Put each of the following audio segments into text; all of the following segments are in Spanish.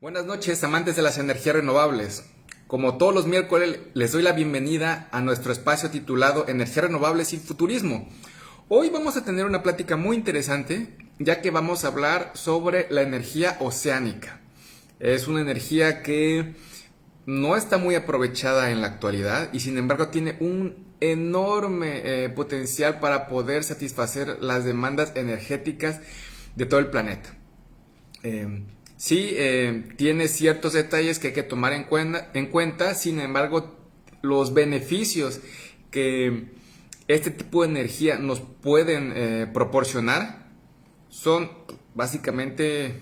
Buenas noches, amantes de las energías renovables. Como todos los miércoles, les doy la bienvenida a nuestro espacio titulado Energías renovables y futurismo. Hoy vamos a tener una plática muy interesante, ya que vamos a hablar sobre la energía oceánica. Es una energía que no está muy aprovechada en la actualidad y sin embargo tiene un enorme potencial para poder satisfacer las demandas energéticas de todo el planeta. Sí, tiene ciertos detalles que hay que tomar en cuenta, sin embargo, los beneficios que este tipo de energía nos pueden proporcionar son básicamente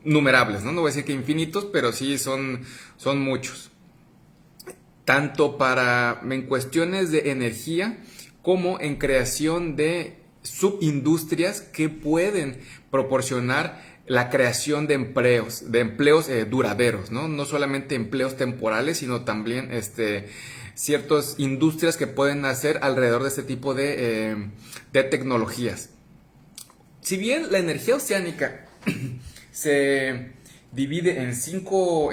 numerables, ¿no? No voy a decir que infinitos, pero sí son muchos. Tanto en cuestiones de energía como en creación de subindustrias que pueden proporcionar la creación de empleos duraderos, ¿no? No solamente empleos temporales, sino también ciertas industrias que pueden nacer alrededor de este tipo de tecnologías. Si bien la energía oceánica se divide en cinco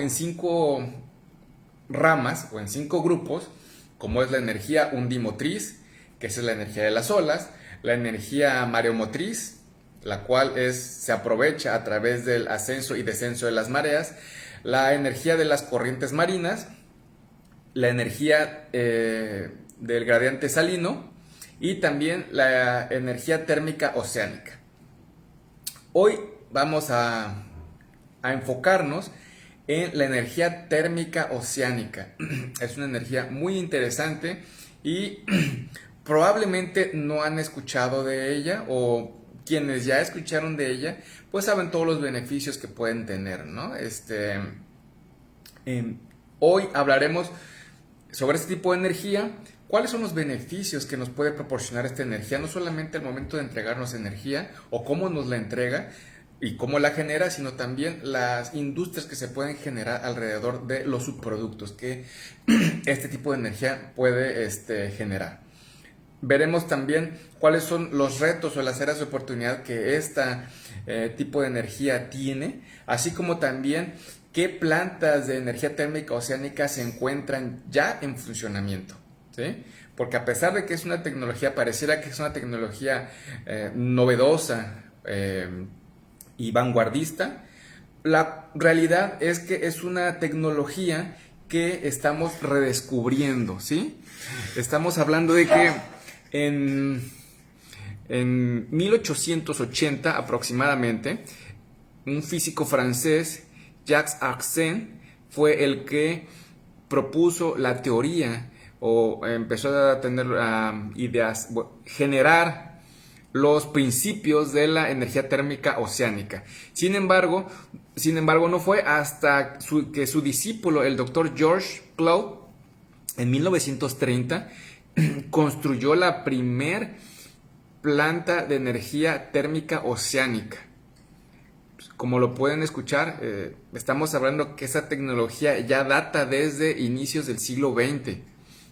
ramas o en cinco grupos, como es la energía undimotriz, que esa es la energía de las olas, la energía mareomotriz, la cual se aprovecha a través del ascenso y descenso de las mareas, la energía de las corrientes marinas, la energía del gradiente salino y también la energía térmica oceánica. Hoy vamos a enfocarnos en la energía térmica oceánica. Es una energía muy interesante y probablemente no han escuchado de ella, o quienes ya escucharon de ella pues saben todos los beneficios que pueden tener, ¿no? Hoy hablaremos sobre este tipo de energía. ¿Cuáles son los beneficios que nos puede proporcionar esta energía? No solamente al momento de entregarnos energía o cómo nos la entrega y cómo la genera, sino también las industrias que se pueden generar alrededor de los subproductos que este tipo de energía puede generar. Veremos también cuáles son los retos o las áreas de oportunidad que este tipo de energía tiene, así como también qué plantas de energía térmica oceánica se encuentran ya en funcionamiento, ¿sí? Porque a pesar de que es una tecnología, pareciera que es una tecnología novedosa y vanguardista, la realidad es que es una tecnología que estamos redescubriendo, ¿sí? Estamos hablando de que en 1880 aproximadamente, un físico francés, Jacques Arsène, fue el que propuso la teoría o empezó a tener ideas, generar los principios de la energía térmica oceánica. Sin embargo, no fue hasta que su discípulo, el doctor Georges Claude, en 1930, construyó la primer planta de energía térmica oceánica. Como lo pueden escuchar, estamos hablando que esa tecnología ya data desde inicios del siglo XX,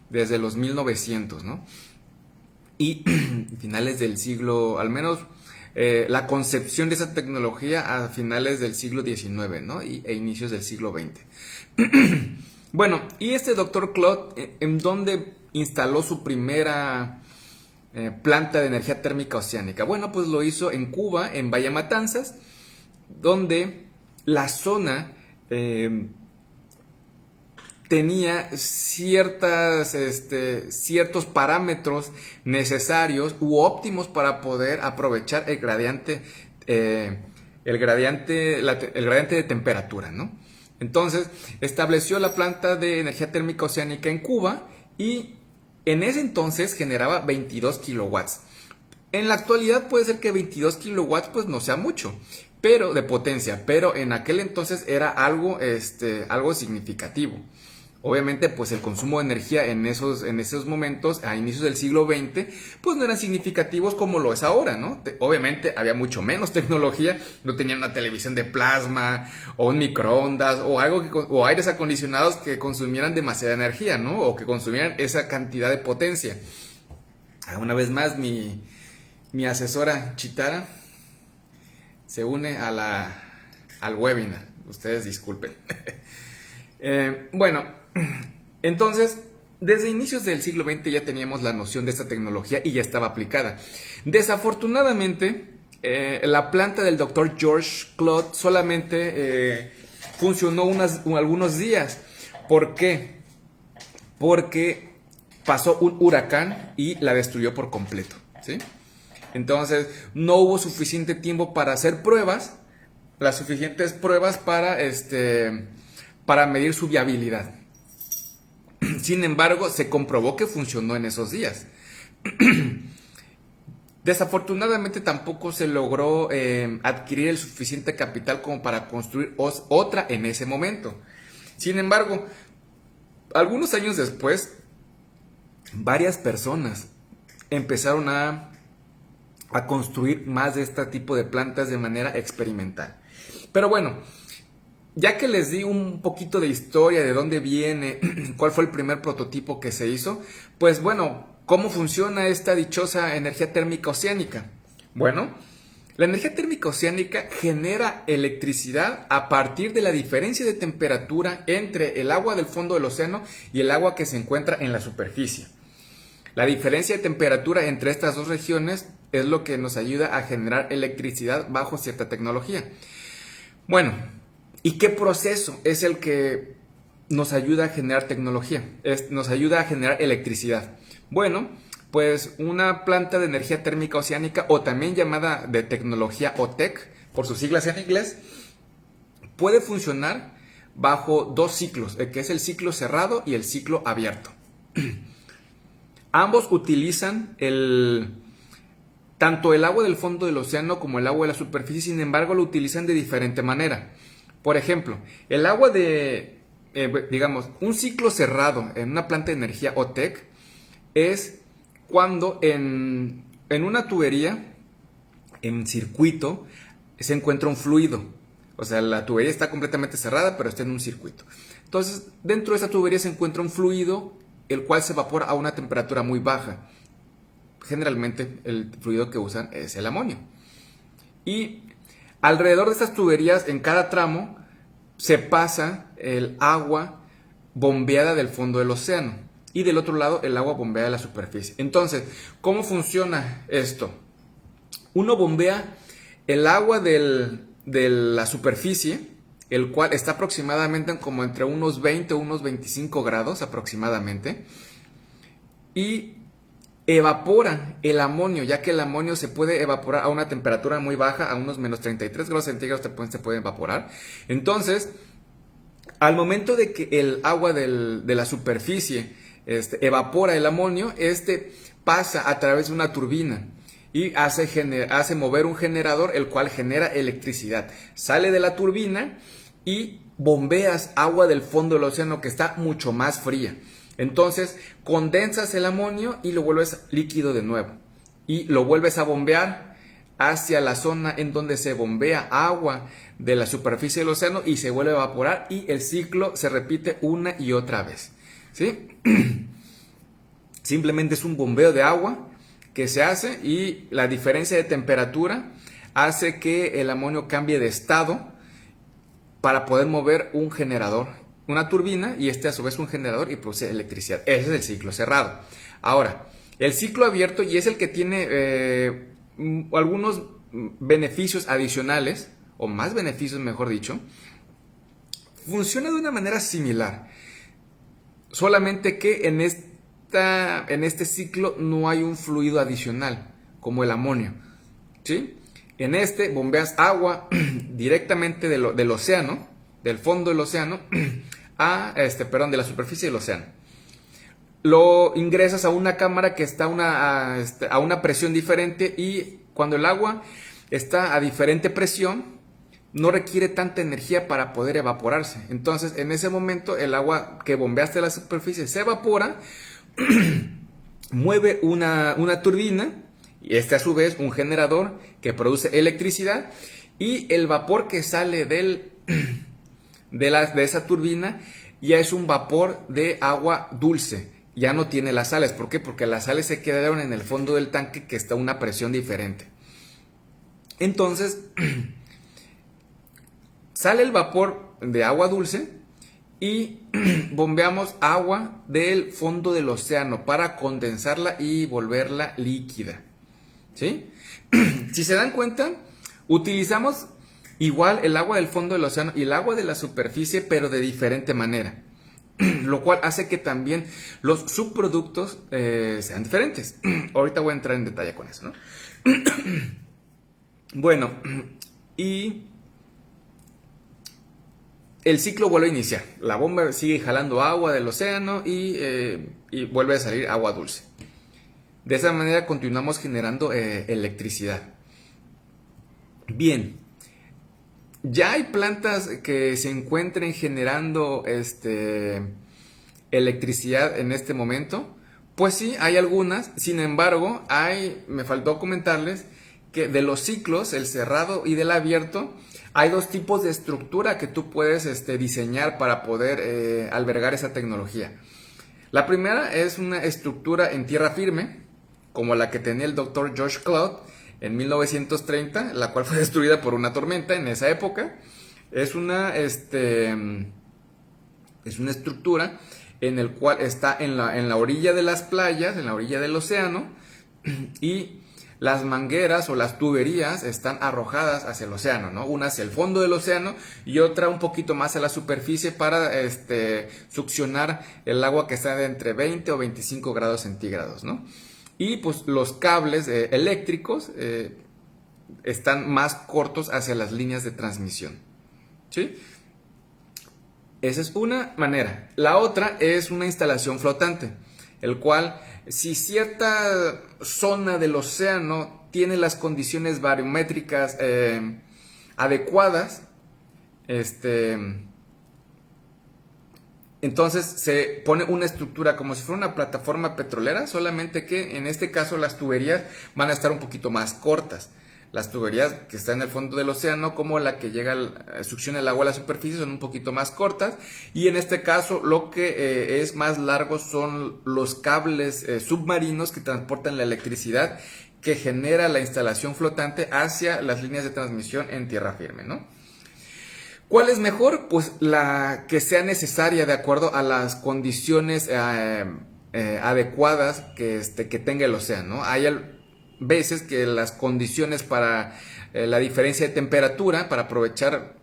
desde los 1900, ¿no? Y finales del siglo, al menos la concepción de esa tecnología a finales del siglo XIX, ¿no? E inicios del siglo XX. Bueno, y este doctor Claude, ¿en dónde instaló su primera planta de energía térmica oceánica? Bueno, pues lo hizo en Cuba, en Bahía Matanzas, donde la zona tenía ciertos parámetros necesarios u óptimos para poder aprovechar el gradiente de temperatura, ¿no? Entonces estableció la planta de energía térmica oceánica en Cuba y en ese entonces generaba 22 kilowatts. En la actualidad puede ser que 22 kilowatts pues no sea mucho, pero de potencia, pero en aquel entonces era algo significativo. Obviamente, pues el consumo de energía en esos momentos, a inicios del siglo XX, pues no eran significativos como lo es ahora, ¿no? Obviamente había mucho menos tecnología, no tenían una televisión de plasma, o un microondas, o aires acondicionados que consumieran demasiada energía, ¿no? O que consumieran esa cantidad de potencia. Una vez más, mi asesora Chitara se une al webinar. ustedes disculpen. Bueno, entonces, desde inicios del siglo XX ya teníamos la noción de esta tecnología y ya estaba aplicada. Desafortunadamente, la planta del doctor George Cloud solamente funcionó algunos días. ¿Por qué? Porque pasó un huracán y la destruyó por completo, ¿sí? Entonces, no hubo suficiente tiempo para hacer pruebas, las suficientes pruebas para medir su viabilidad. Sin embargo, se comprobó que funcionó en esos días. Desafortunadamente tampoco se logró adquirir el suficiente capital como para construir otra en ese momento. Sin embargo, algunos años después, varias personas empezaron a construir más de este tipo de plantas de manera experimental. Pero bueno, ya que les di un poquito de historia de dónde viene, cuál fue el primer prototipo que se hizo, pues bueno, ¿cómo funciona esta dichosa energía térmica oceánica? Bueno, la energía térmica oceánica genera electricidad a partir de la diferencia de temperatura entre el agua del fondo del océano y el agua que se encuentra en la superficie. La diferencia de temperatura entre estas dos regiones es lo que nos ayuda a generar electricidad bajo cierta tecnología. Bueno, ¿y qué proceso es el que nos ayuda a generar tecnología? Nos ayuda a generar electricidad. Bueno, pues una planta de energía térmica oceánica, o también llamada de tecnología OTEC, por sus siglas en inglés, puede funcionar bajo dos ciclos, que es el ciclo cerrado y el ciclo abierto. Ambos utilizan tanto el agua del fondo del océano como el agua de la superficie, sin embargo lo utilizan de diferente manera. Por ejemplo, el agua digamos, un ciclo cerrado en una planta de energía OTEC es cuando en una tubería, en circuito, se encuentra un fluido. O sea, la tubería está completamente cerrada, pero está en un circuito. Entonces, dentro de esa tubería se encuentra un fluido, el cual se evapora a una temperatura muy baja. Generalmente el fluido que usan es el amonio. Y alrededor de estas tuberías, en cada tramo, se pasa el agua bombeada del fondo del océano. Y del otro lado, el agua bombeada de la superficie. Entonces, ¿cómo funciona esto? Uno bombea el agua de la superficie, el cual está aproximadamente como entre unos 20 o unos 25 grados aproximadamente, y evapora el amonio, ya que el amonio se puede evaporar a una temperatura muy baja, a unos menos 33 grados centígrados se puede evaporar. Entonces, al momento de que el agua de la superficie evapora el amonio, pasa a través de una turbina y hace mover un generador, el cual genera electricidad. Sale de la turbina y bombeas agua del fondo del océano, que está mucho más fría. Entonces condensas el amonio y lo vuelves líquido de nuevo. Y lo vuelves a bombear hacia la zona en donde se bombea agua de la superficie del océano y se vuelve a evaporar, y el ciclo se repite una y otra vez, ¿sí? Simplemente es un bombeo de agua que se hace, y la diferencia de temperatura hace que el amonio cambie de estado para poder mover un generador, una turbina, y a su vez un generador, y produce electricidad. Ese es el ciclo cerrado. Ahora, el ciclo abierto, y es el que tiene algunos beneficios adicionales, o más beneficios mejor dicho, funciona de una manera similar, solamente que en este ciclo no hay un fluido adicional como el amonio, ¿sí? En bombeas agua directamente del océano, del fondo del océano, de la superficie del océano. Lo ingresas a una cámara que está a una presión diferente, y cuando el agua está a diferente presión, no requiere tanta energía para poder evaporarse. Entonces, en ese momento, el agua que bombeaste a la superficie se evapora, mueve una turbina, y a su vez un generador que produce electricidad, y el vapor que sale de esa turbina ya es un vapor de agua dulce, ya no tiene las sales. ¿Por qué? Porque las sales se quedaron en el fondo del tanque, que está a una presión diferente. Entonces, Sale el vapor de agua dulce y bombeamos agua del fondo del océano para condensarla y volverla líquida. ¿Sí? Si se dan cuenta, utilizamos igual el agua del fondo del océano y el agua de la superficie, pero de diferente manera. Lo cual hace que también los subproductos sean diferentes. Ahorita voy a entrar en detalle con eso, ¿no? Bueno, y el ciclo vuelve a iniciar. La bomba sigue jalando agua del océano y vuelve a salir agua dulce. De esa manera continuamos generando electricidad. Bien, ya hay plantas que se encuentren generando electricidad en este momento. Pues sí, hay algunas. Sin embargo, me faltó comentarles que de los ciclos, el cerrado y del abierto, hay dos tipos de estructura que tú puedes diseñar para poder albergar esa tecnología. La primera es una estructura en tierra firme, como la que tenía el Dr. George Cloud en 1930, la cual fue destruida por una tormenta en esa época. Es una estructura en el cual está en la orilla de las playas, en la orilla del océano, y las mangueras o las tuberías están arrojadas hacia el océano, ¿no? Una hacia el fondo del océano y otra un poquito más a la superficie para succionar el agua que está de entre 20 o 25 grados centígrados, ¿no? Y pues los cables eléctricos están más cortos hacia las líneas de transmisión, ¿sí? Esa es una manera. La otra es una instalación flotante, el cual, si cierta zona del océano tiene las condiciones barométricas adecuadas, entonces se pone una estructura como si fuera una plataforma petrolera, solamente que en este caso las tuberías van a estar un poquito más cortas. Las tuberías que están en el fondo del océano, como la que succiona el agua a la superficie, son un poquito más cortas. Y en este caso lo que es más largo son los cables submarinos que transportan la electricidad que genera la instalación flotante hacia las líneas de transmisión en tierra firme, ¿no? ¿Cuál es mejor? Pues la que sea necesaria de acuerdo a las condiciones adecuadas que tenga el océano, ¿no? Hay veces que las condiciones para la diferencia de temperatura, para aprovechar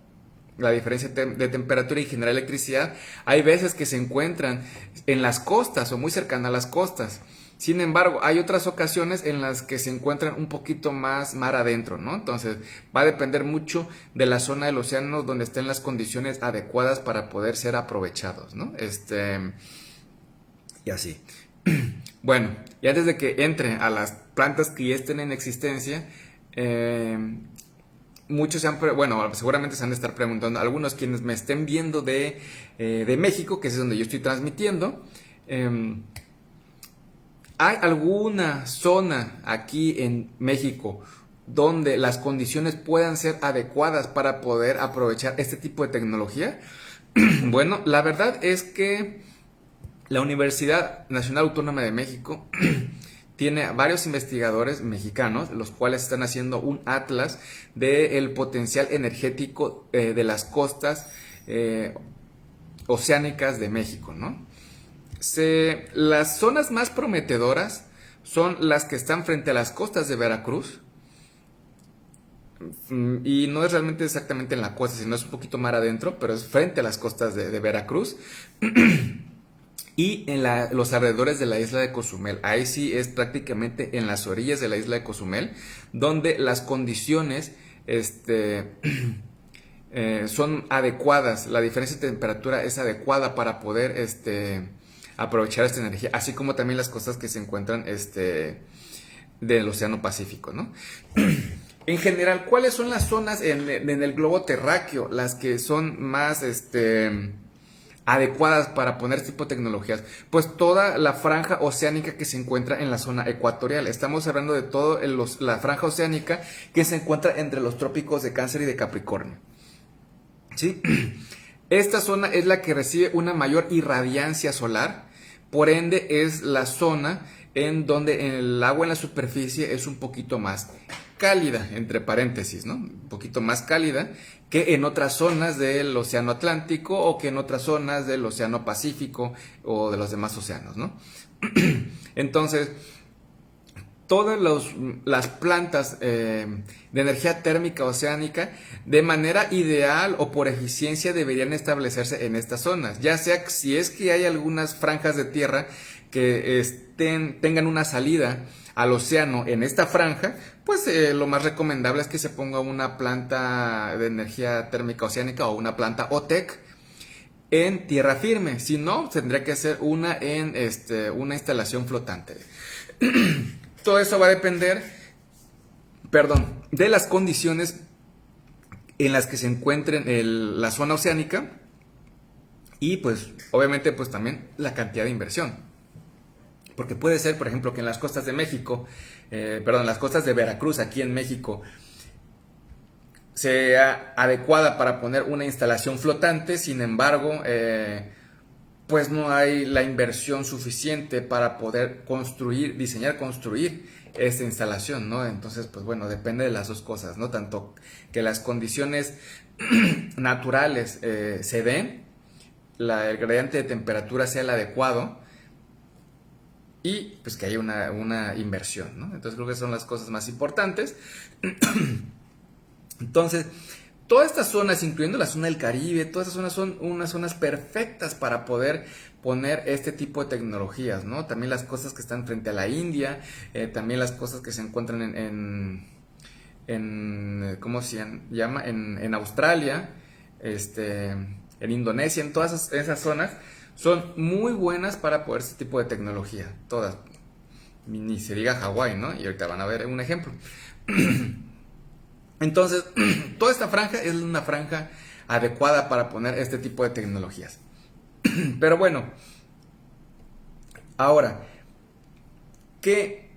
la diferencia de temperatura y generar electricidad, hay veces que se encuentran en las costas o muy cercanas a las costas. Sin embargo, hay otras ocasiones en las que se encuentran un poquito más mar adentro, ¿no? Entonces, va a depender mucho de la zona del océano donde estén las condiciones adecuadas para poder ser aprovechados, ¿no? Y así. Bueno, y antes de que entre a las plantas que ya estén en existencia, muchos seguramente se han de estar preguntando, algunos quienes me estén viendo de México, que es donde yo estoy transmitiendo, ¿hay alguna zona aquí en México donde las condiciones puedan ser adecuadas para poder aprovechar este tipo de tecnología? Bueno, la verdad es que la Universidad Nacional Autónoma de México tiene varios investigadores mexicanos, los cuales están haciendo un atlas del potencial energético de las costas oceánicas de México, ¿no? Las zonas más prometedoras son las que están frente a las costas de Veracruz, y no es realmente exactamente en la costa, sino es un poquito más adentro, pero es frente a las costas de Veracruz. Y en los alrededores de la isla de Cozumel. Ahí sí es prácticamente en las orillas de la isla de Cozumel, donde las condiciones son adecuadas. La diferencia de temperatura es adecuada para poder aprovechar esta energía, así como también las costas que se encuentran del Océano Pacífico, ¿no? En general, ¿cuáles son las zonas en el globo terráqueo las que son más adecuadas para poner este tipo de tecnologías? Pues toda la franja oceánica que se encuentra en la zona ecuatorial. Estamos hablando de toda la franja oceánica que se encuentra entre los trópicos de Cáncer y de Capricornio, ¿sí? Esta zona es la que recibe una mayor irradiancia solar, por ende es la zona en donde el agua en la superficie es un poquito más cálida, entre paréntesis, ¿no? Un poquito más cálida que en otras zonas del Océano Atlántico o que en otras zonas del Océano Pacífico o de los demás océanos, ¿no? Entonces, todas las plantas de energía térmica oceánica de manera ideal o por eficiencia deberían establecerse en estas zonas, ya sea si es que hay algunas franjas de tierra que tengan una salida al océano en esta franja, pues lo más recomendable es que se ponga una planta de energía térmica oceánica o una planta OTEC en tierra firme. Si no, tendría que ser una en una instalación flotante. Todo eso va a depender, de las condiciones en las que se encuentre la zona oceánica y pues obviamente pues también la cantidad de inversión. Porque puede ser, por ejemplo, que en las costas de México, las costas de Veracruz, aquí en México, sea adecuada para poner una instalación flotante, sin embargo, pues no hay la inversión suficiente para poder construir esta instalación, ¿no? Entonces, pues bueno, depende de las dos cosas, ¿no? Tanto que las condiciones naturales se den, el gradiente de temperatura sea el adecuado, y pues que haya una inversión, ¿no? Entonces creo que son las cosas más importantes. Entonces, todas estas zonas, incluyendo la zona del Caribe, todas estas zonas son unas zonas perfectas para poder poner este tipo de tecnologías, ¿no? También las cosas que están frente a la India, también las cosas que se encuentran en ¿cómo se llama? En Australia, en Indonesia, en todas esas zonas. Son muy buenas para poder este tipo de tecnología, todas. Ni se diga Hawái, ¿no? Y ahorita van a ver un ejemplo. Entonces, toda esta franja es una franja adecuada para poner este tipo de tecnologías. Pero bueno, ahora, ¿qué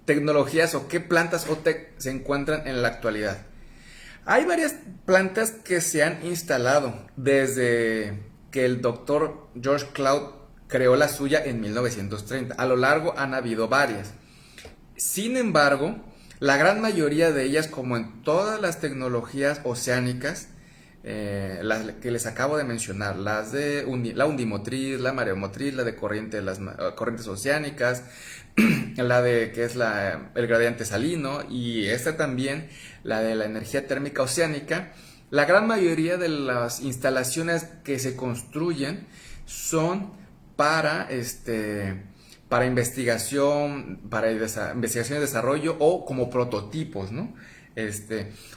tecnologías o qué plantas OTEC se encuentran en la actualidad? Hay varias plantas que se han instalado desde que el doctor George Cloud creó la suya en 1930. A lo largo han habido varias. Sin embargo, la gran mayoría de ellas, como en todas las tecnologías oceánicas, las que les acabo de mencionar, las de la undimotriz, la mareomotriz, la de las corrientes oceánicas, la de que es el gradiente salino, y esta también, la de la energía térmica oceánica, la gran mayoría de las instalaciones que se construyen son para investigación, para investigación y desarrollo o como prototipos, ¿no?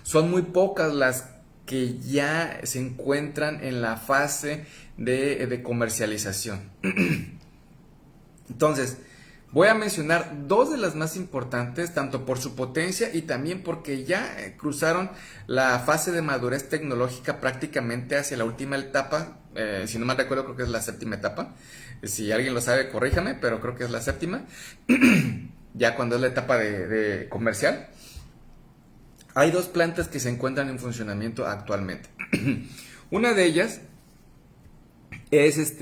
Son muy pocas las que ya se encuentran en la fase de comercialización. Entonces, voy a mencionar dos de las más importantes, tanto por su potencia y también porque ya cruzaron la fase de madurez tecnológica prácticamente hacia la última etapa. Si no mal recuerdo, creo que es la séptima etapa. Si alguien lo sabe, corríjame, pero creo que es la séptima. Ya cuando es la etapa de comercial. Hay dos plantas que se encuentran en funcionamiento actualmente. Una de ellas es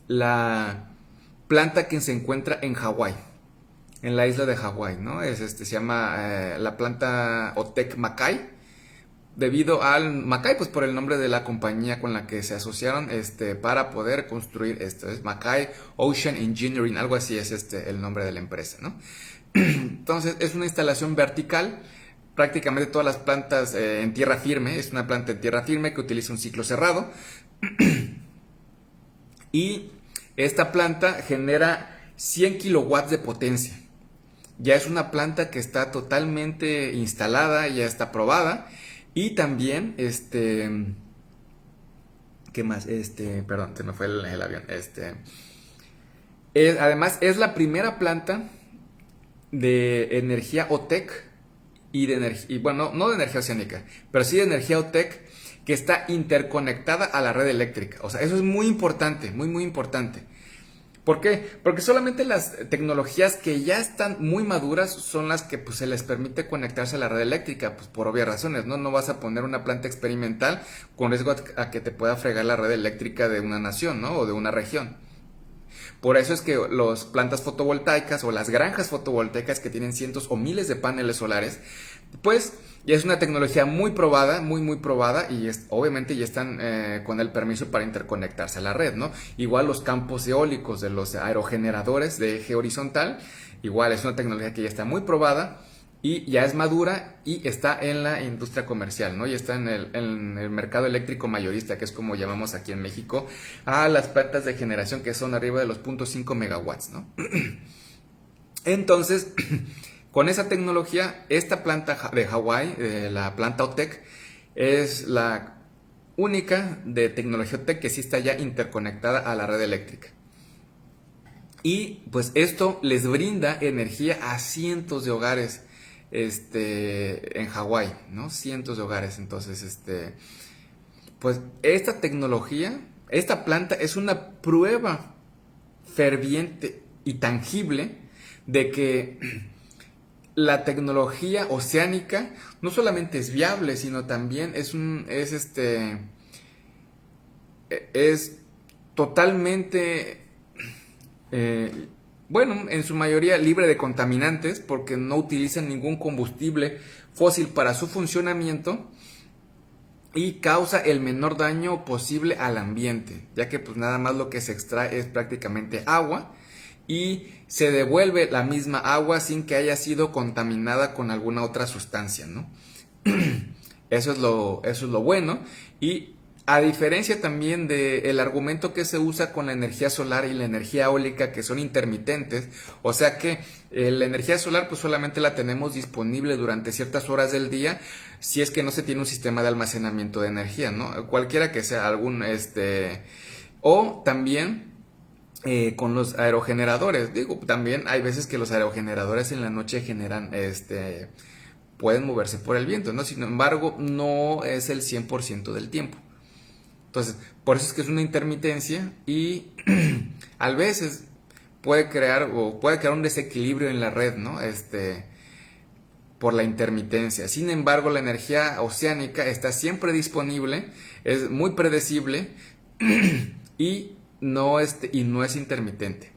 la planta que se encuentra en Hawái, en la isla de Hawái, ¿no? Se llama la planta OTEC Mackay, debido al Mackay, pues por el nombre de la compañía con la que se asociaron para poder construir esto. Es Mackay Ocean Engineering, algo así es el nombre de la empresa, ¿no? Entonces es una instalación vertical. Prácticamente todas las plantas en tierra firme, es una planta en tierra firme que utiliza un ciclo cerrado. Y esta planta genera 100 kilowatts de potencia. Ya es una planta que está totalmente instalada, ya está probada. Y también, ¿qué más? Perdón, se me fue el avión. Además, es la primera planta de energía OTEC bueno, no de energía oceánica, pero sí de energía OTEC que está interconectada a la red eléctrica. O sea, eso es muy importante, muy, muy importante. ¿Por qué? Porque solamente las tecnologías que ya están muy maduras son las que pues, se les permite conectarse a la red eléctrica, pues por obvias razones, ¿no? No vas a poner una planta experimental con riesgo a que te pueda fregar la red eléctrica de una nación, ¿no? O de una región. Por eso es que las plantas fotovoltaicas o las granjas fotovoltaicas que tienen cientos o miles de paneles solares, pues ya es una tecnología muy probada, muy probada, y obviamente ya están con el permiso para interconectarse a la red, ¿no? Igual los campos eólicos de los aerogeneradores de eje horizontal, igual es una tecnología que ya está muy probada y ya es madura y está en la industria comercial, ¿no? Y está en el mercado eléctrico mayorista, que es como llamamos aquí en México a las plantas de generación que son arriba de los 0.5 megawatts, ¿no? Entonces, con esa tecnología, esta planta de Hawái, la planta OTEC, es la única de tecnología OTEC que sí está ya interconectada a la red eléctrica. Y pues esto les brinda energía a cientos de hogares en Hawái, ¿no? Cientos de hogares. Entonces, pues esta tecnología, esta planta es una prueba ferviente y tangible de que la tecnología oceánica no solamente es viable, sino también es totalmente, bueno, en su mayoría libre de contaminantes, porque no utilizan ningún combustible fósil para su funcionamiento y causa el menor daño posible al ambiente, ya que pues nada más lo que se extrae es prácticamente agua y se devuelve la misma agua sin que haya sido contaminada con alguna otra sustancia, ¿no? Eso es lo bueno. Y a diferencia también del argumento que se usa con la energía solar y la energía eólica, que son intermitentes, o sea que la energía solar pues solamente la tenemos disponible durante ciertas horas del día, si es que no se tiene un sistema de almacenamiento de energía, ¿no? Cualquiera que sea o también con los aerogeneradores. Digo, también hay veces que los aerogeneradores en la noche generan, pueden moverse por el viento, ¿no? Sin embargo, no es el 100% del tiempo. Entonces, por eso es que es una intermitencia y a veces puede crear un desequilibrio en la red, ¿no? Por la intermitencia. Sin embargo, la energía oceánica está siempre disponible, es muy predecible y no es intermitente.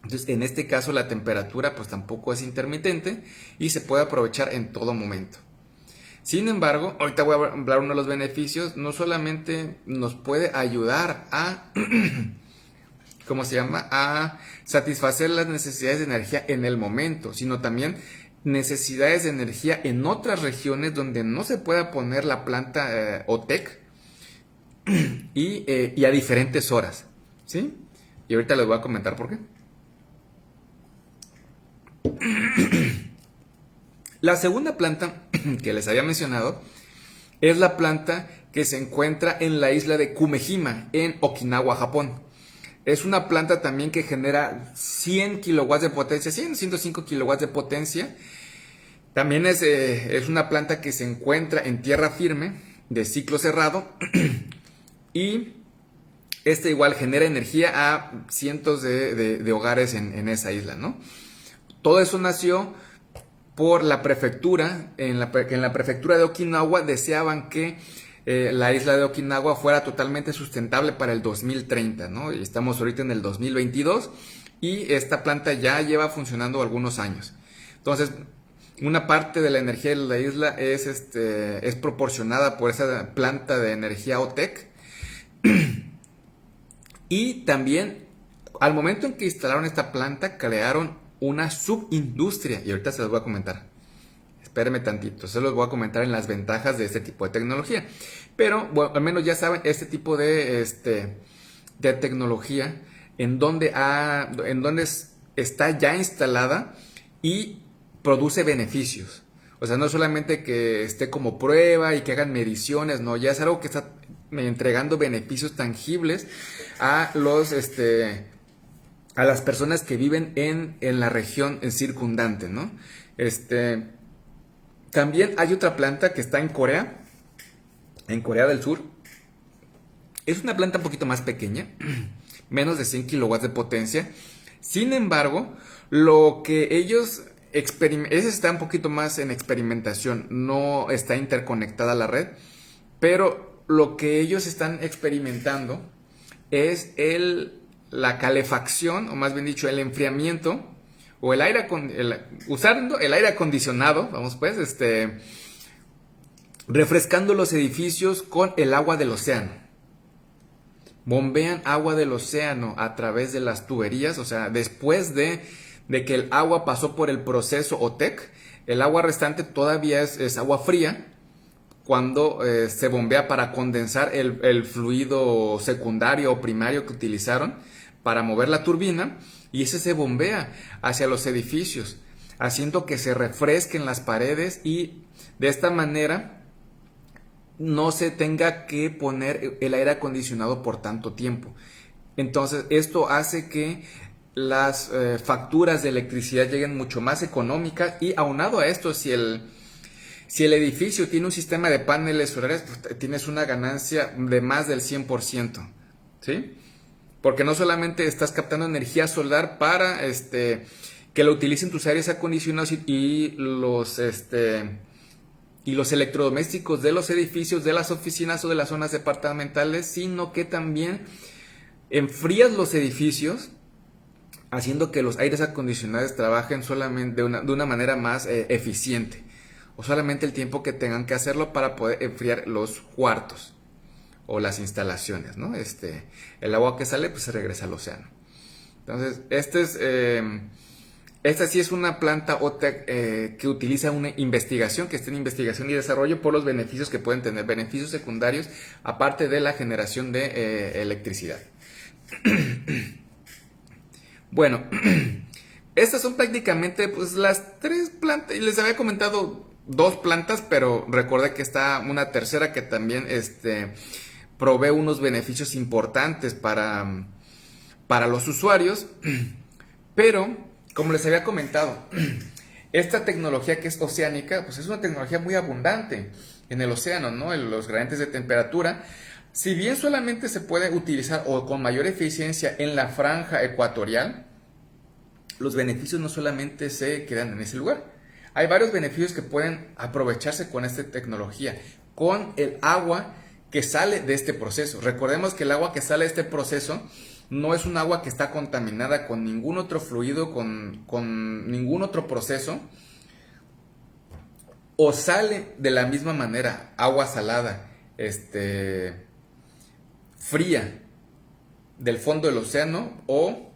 Entonces, en este caso, la temperatura pues tampoco es intermitente y se puede aprovechar en todo momento. Sin embargo, ahorita voy a hablar uno de los beneficios. No solamente nos puede ayudar a, ¿cómo se llama? A satisfacer las necesidades de energía en el momento, sino también necesidades de energía en otras regiones donde no se pueda poner la planta OTEC y a diferentes horas, ¿sí? Y ahorita les voy a comentar por qué. La segunda planta que les había mencionado es la planta que se encuentra en la isla de Kumejima, en Okinawa, Japón. Es una planta también que genera 100 kilowatts de potencia, 105 kilowatts de potencia. También es una planta que se encuentra en tierra firme, de ciclo cerrado, y igual genera energía a cientos de hogares en esa isla, ¿no? Todo eso nació por la prefectura. En la prefectura de Okinawa deseaban que la isla de Okinawa fuera totalmente sustentable para el 2030, ¿no? Y estamos ahorita en el 2022 y esta planta ya lleva funcionando algunos años. Entonces, una parte de la energía de la isla es proporcionada por esa planta de energía OTEC. Y también, al momento en que instalaron esta planta, crearon una subindustria. Y ahorita se los voy a comentar. Espérenme tantito. Se los voy a comentar en las ventajas de este tipo de tecnología. Pero, bueno, al menos ya saben, este tipo de tecnología en donde está ya instalada y produce beneficios. O sea, no solamente que esté como prueba y que hagan mediciones, no, ya es algo que está entregando beneficios tangibles a a las personas que viven en la región circundante, ¿no? También hay otra planta que está en Corea del Sur. Es una planta un poquito más pequeña, menos de 100 kilowatts de potencia. Sin embargo, lo que ellos ese está un poquito más en experimentación, no está interconectada a la red, pero lo que ellos están experimentando es la calefacción, o más bien dicho, el enfriamiento, o usando el aire acondicionado, vamos pues, refrescando los edificios con el agua del océano. Bombean agua del océano a través de las tuberías, o sea, después de que el agua pasó por el proceso OTEC, el agua restante todavía es agua fría cuando se bombea para condensar el fluido secundario o primario que utilizaron para mover la turbina, y ese se bombea hacia los edificios, haciendo que se refresquen las paredes y de esta manera no se tenga que poner el aire acondicionado por tanto tiempo. Entonces esto hace que las facturas de electricidad lleguen mucho más económicas, y aunado a esto, si el edificio tiene un sistema de paneles solares, pues tienes una ganancia de más del 100%, ¿sí? Porque no solamente estás captando energía solar para que lo utilicen tus aires acondicionados y los electrodomésticos de los edificios, de las oficinas o de las zonas departamentales, sino que también enfrías los edificios, haciendo que los aires acondicionados trabajen solamente de una manera más eficiente, o solamente el tiempo que tengan que hacerlo para poder enfriar los cuartos o las instalaciones, ¿no? El agua que sale pues se regresa al océano. Entonces, esta sí es una planta OTEC que utiliza una investigación, que está en investigación y desarrollo por los beneficios que pueden tener, beneficios secundarios, aparte de la generación de electricidad. Bueno, estas son prácticamente pues las 3 plantas, y les había comentado 2 plantas, pero recordé que está una tercera que también provee unos beneficios importantes para los usuarios, pero como les había comentado, esta tecnología que es oceánica, pues es una tecnología muy abundante en el océano, ¿no? En los gradientes de temperatura. Si bien solamente se puede utilizar o con mayor eficiencia en la franja ecuatorial, los beneficios no solamente se quedan en ese lugar. Hay varios beneficios que pueden aprovecharse con esta tecnología, con el agua que sale de este proceso. Recordemos que el agua que sale de este proceso no es un agua que está contaminada con ningún otro fluido, con ningún otro proceso, o sale de la misma manera, agua salada, fría del fondo del océano, o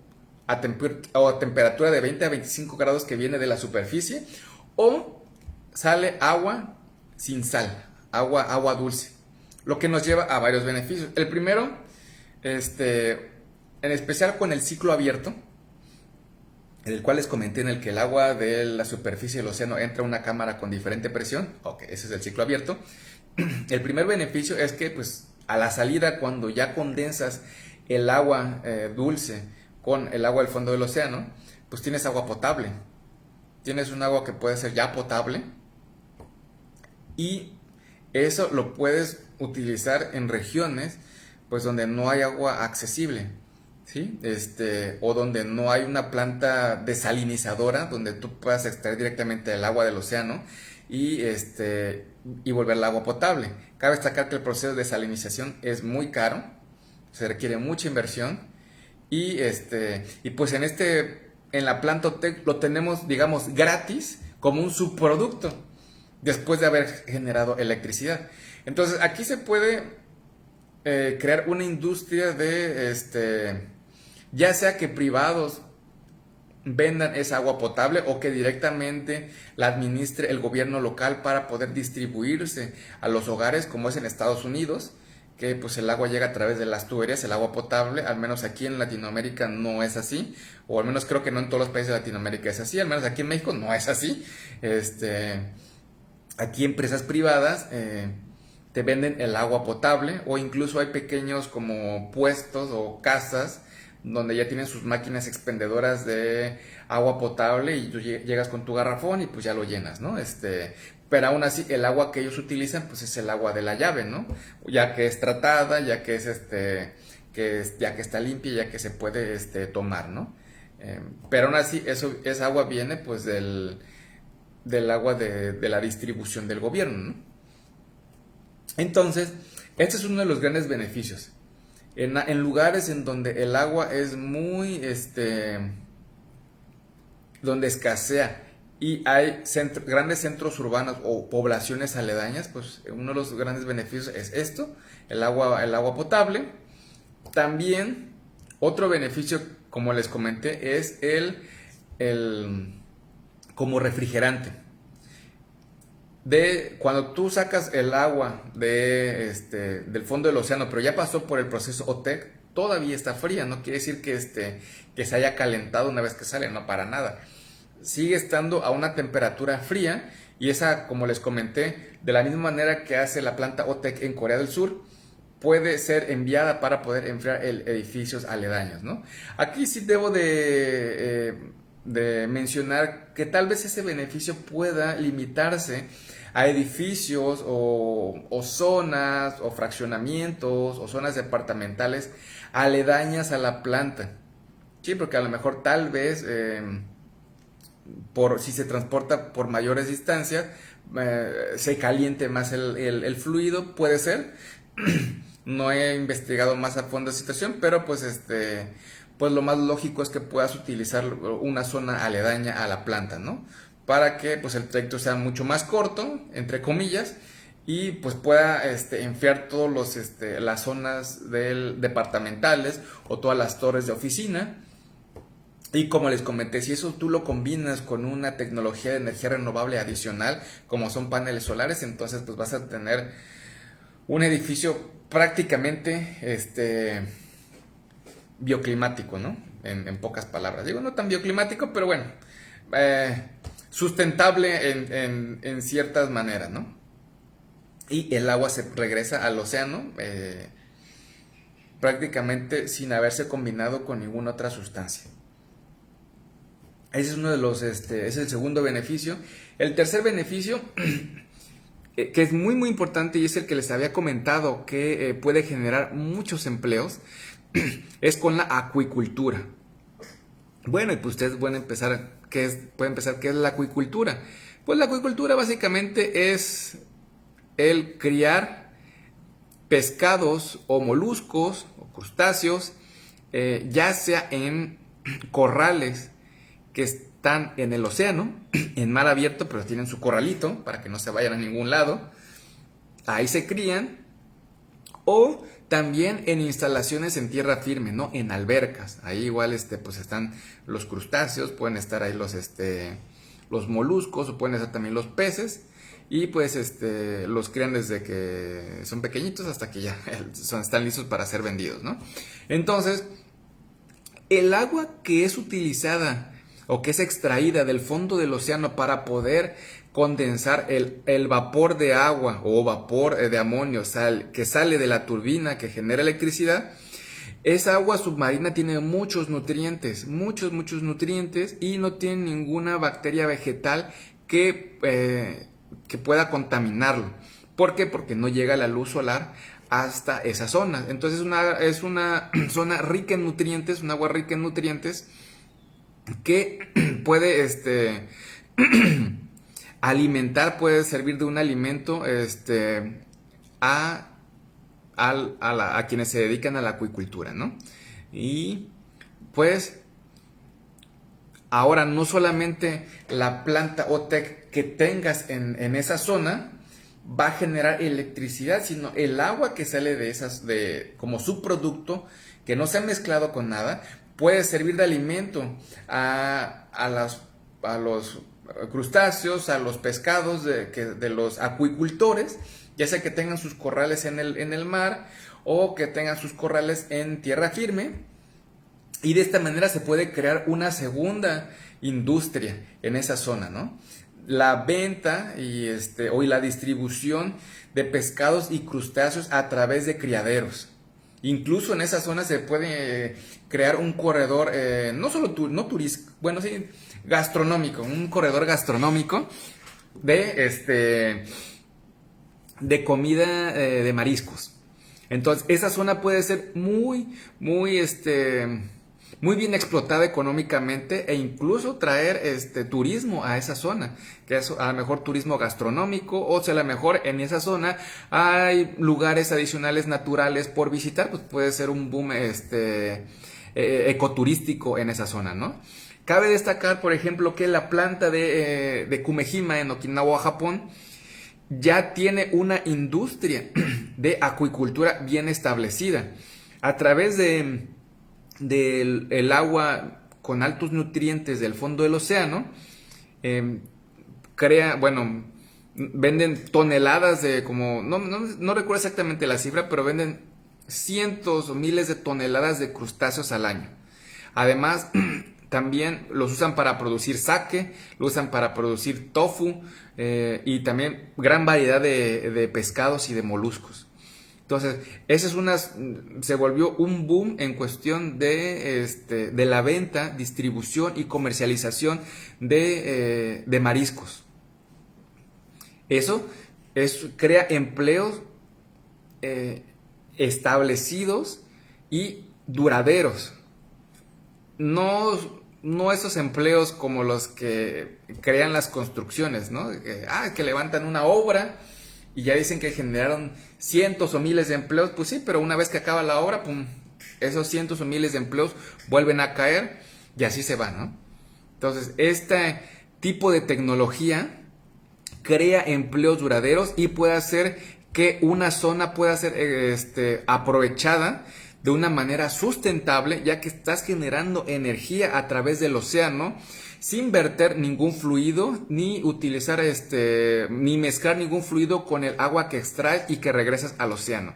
a temperatura de 20 a 25 grados que viene de la superficie, o sale agua sin sal, agua dulce, lo que nos lleva a varios beneficios. El primero, en especial con el ciclo abierto, en el cual les comenté, en el que el agua de la superficie del océano entra a una cámara con diferente presión. Ok, ese es el ciclo abierto. El primer beneficio es que pues a la salida, cuando ya condensas el agua dulce con el agua del fondo del océano, pues tienes agua potable. Tienes un agua que puede ser ya potable, y eso lo puedes utilizar en regiones pues donde no hay agua accesible, ¿sí? O donde no hay una planta desalinizadora donde tú puedas extraer directamente el agua del océano y volver el agua potable. Cabe destacar que el proceso de desalinización es muy caro, se requiere mucha inversión, y pues en la planta OTEC lo tenemos, digamos, gratis como un subproducto después de haber generado electricidad. Entonces aquí se puede crear una industria de ya sea que privados vendan esa agua potable o que directamente la administre el gobierno local para poder distribuirse a los hogares, como es en Estados Unidos, que pues el agua llega a través de las tuberías, el agua potable. Al menos aquí en Latinoamérica no es así, o al menos creo que no en todos los países de Latinoamérica es así, al menos aquí en México no es así. Aquí empresas privadas te venden el agua potable, o incluso hay pequeños como puestos o casas donde ya tienen sus máquinas expendedoras de agua potable, y tú llegas con tu garrafón y pues ya lo llenas, ¿no? Pero aún así el agua que ellos utilizan pues es el agua de la llave, ¿no? Ya que es tratada, ya que es ya que está limpia, ya que se puede tomar, ¿no? Pero aún así esa agua viene pues del agua de la distribución del gobierno, ¿no? Entonces, este es uno de los grandes beneficios. en lugares en donde el agua es muy, donde escasea y hay grandes centros urbanos o poblaciones aledañas, pues uno de los grandes beneficios es esto, el agua potable. También otro beneficio, como les comenté, es el como refrigerante. Cuando tú sacas el agua del fondo del océano, pero ya pasó por el proceso OTEC, todavía está fría. No quiere decir que se haya calentado una vez que sale, no, para nada. Sigue estando a una temperatura fría, y esa, como les comenté, de la misma manera que hace la planta OTEC en Corea del Sur, puede ser enviada para poder enfriar edificios aledaños, ¿no? Aquí sí debo de mencionar que tal vez ese beneficio pueda limitarse a edificios o zonas o fraccionamientos o zonas departamentales aledañas a la planta. Sí, porque a lo mejor tal vez si se transporta por mayores distancias, se caliente más el fluido, puede ser. No he investigado más a fondo la situación, pero pues lo más lógico es que puedas utilizar una zona aledaña a la planta, ¿no? Para que pues el trayecto sea mucho más corto, entre comillas, y pues pueda enfriar todos las zonas departamentales o todas las torres de oficina. Y como les comenté, si eso tú lo combinas con una tecnología de energía renovable adicional, como son paneles solares, entonces pues vas a tener un edificio prácticamente bioclimático, ¿no? En pocas palabras. Digo, no tan bioclimático, pero bueno, sustentable en ciertas maneras, ¿no? Y el agua se regresa al océano prácticamente sin haberse combinado con ninguna otra sustancia. Ese es uno de los, es el segundo beneficio. El tercer beneficio, que es muy muy importante y es el que les había comentado, que puede generar muchos empleos, es con la acuicultura. Bueno, y pues ustedes pueden empezar, ¿qué es la acuicultura? Pues la acuicultura básicamente es el criar pescados o moluscos o crustáceos, ya sea en corrales que están en el océano, en mar abierto, pero tienen su corralito para que no se vayan a ningún lado. Ahí se crían. O también en instalaciones en tierra firme, ¿no? En albercas. Ahí igual pues están los crustáceos, pueden estar ahí los moluscos, o pueden estar también los peces. Y pues los crían desde que son pequeñitos hasta que ya están listos para ser vendidos, ¿no? Entonces, el agua que es utilizada o que es extraída del fondo del océano para poder condensar el vapor de agua o vapor de amonio que sale de la turbina que genera electricidad, esa agua submarina tiene muchos nutrientes y no tiene ninguna bacteria vegetal que pueda contaminarlo. ¿Por qué? Porque no llega la luz solar hasta esa zona. Entonces es una zona rica en nutrientes, un agua rica en nutrientes que puede alimentar, puede servir de un alimento a quienes se dedican a la acuicultura, ¿no? Y pues ahora no solamente la planta OTEC que tengas en esa zona va a generar electricidad, sino el agua que sale como subproducto, que no se ha mezclado con nada, puede servir de alimento a los crustáceos, a los pescados de los acuicultores, ya sea que tengan sus corrales en el mar o que tengan sus corrales en tierra firme. Y de esta manera se puede crear una segunda industria en esa zona, ¿no? La venta y la distribución de pescados y crustáceos a través de criaderos. Incluso en esa zona se puede crear un corredor, no solo turístico, bueno, sí, gastronómico, un corredor gastronómico de comida de mariscos. Entonces, esa zona puede ser muy, muy, muy bien explotada económicamente e incluso traer turismo a esa zona, que es a lo mejor turismo gastronómico, o sea, a lo mejor en esa zona hay lugares adicionales naturales por visitar, pues puede ser un boom ecoturístico en esa zona, ¿no? Cabe destacar, por ejemplo, que la planta de Kumejima en Okinawa, Japón, ya tiene una industria de acuicultura bien establecida. A través del el agua con altos nutrientes del fondo del océano, venden toneladas de no recuerdo exactamente la cifra, pero venden cientos o miles de toneladas de crustáceos al año. Además, también los usan para producir sake, lo usan para producir tofu y también gran variedad de pescados y de moluscos. Entonces, se volvió un boom en cuestión de la venta, distribución y comercialización de mariscos. Eso crea empleos establecidos y duraderos. No esos empleos como los que crean las construcciones, ¿no? Que levantan una obra y ya dicen que generaron cientos o miles de empleos. Pues sí, pero una vez que acaba la obra, pum, esos cientos o miles de empleos vuelven a caer y así se va, ¿no? Entonces, este tipo de tecnología crea empleos duraderos y puede hacer que una zona pueda ser aprovechada de una manera sustentable, ya que estás generando energía a través del océano sin verter ningún fluido, ni utilizar ni mezclar ningún fluido con el agua que extraes y que regresas al océano.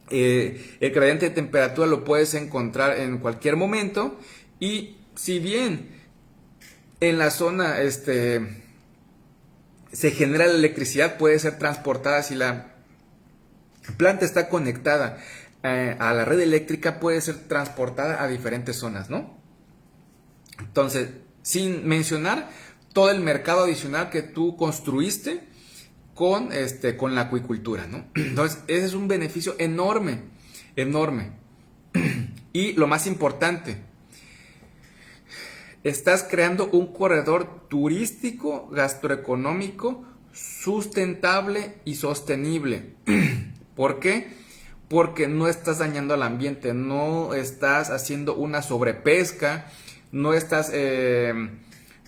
El gradiente de temperatura lo puedes encontrar en cualquier momento, y si bien en la zona se genera la electricidad, puede ser transportada si la planta está conectada a la red eléctrica, puede ser transportada a diferentes zonas, ¿no? Entonces, sin mencionar todo el mercado adicional que tú construiste con la acuicultura, ¿no? Entonces, ese es un beneficio enorme, enorme. Y lo más importante, estás creando un corredor turístico, gastroeconómico, sustentable y sostenible. ¿Por qué? Porque no estás dañando al ambiente, no estás haciendo una sobrepesca, no estás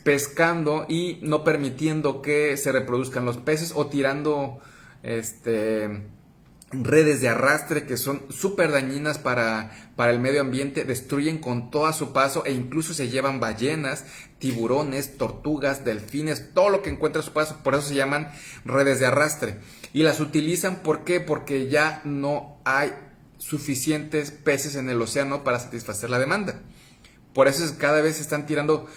pescando y no permitiendo que se reproduzcan los peces, o tirando redes de arrastre que son súper dañinas para el medio ambiente, destruyen con todo a su paso e incluso se llevan ballenas, tiburones, tortugas, delfines, todo lo que encuentra a su paso. Por eso se llaman redes de arrastre. Y las utilizan, ¿por qué? Porque ya no hay suficientes peces en el océano para satisfacer la demanda. Por eso cada vez están tirando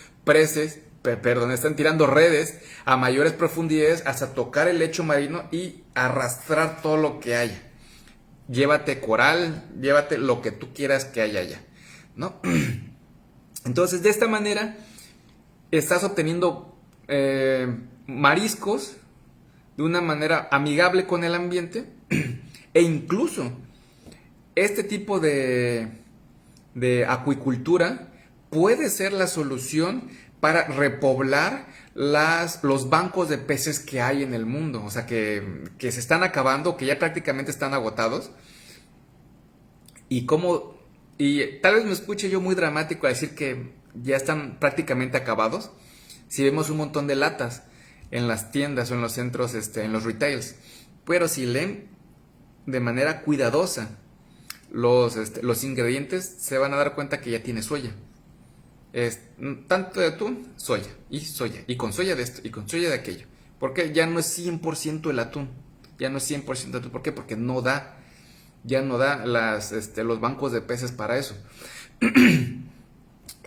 están tirando redes a mayores profundidades hasta tocar el lecho marino y arrastrar todo lo que haya. Llévate coral, llévate lo que tú quieras que haya allá, ¿no? Entonces, de esta manera estás obteniendo mariscos de una manera amigable con el ambiente, e incluso este tipo de acuicultura puede ser la solución para repoblar los bancos de peces que hay en el mundo. O sea, que se están acabando, que ya prácticamente están agotados. Y tal vez me escuche yo muy dramático a decir que ya están prácticamente acabados, si vemos un montón de latas en las tiendas o en los centros, en los retails. Pero si leen de manera cuidadosa los ingredientes, se van a dar cuenta que ya tiene soya. Tanto de atún, soya, y con soya de esto, y con soya de aquello. Porque ya no es 100% el atún, ya no es 100% atún. ¿Por qué? Porque ya no da los bancos de peces para eso.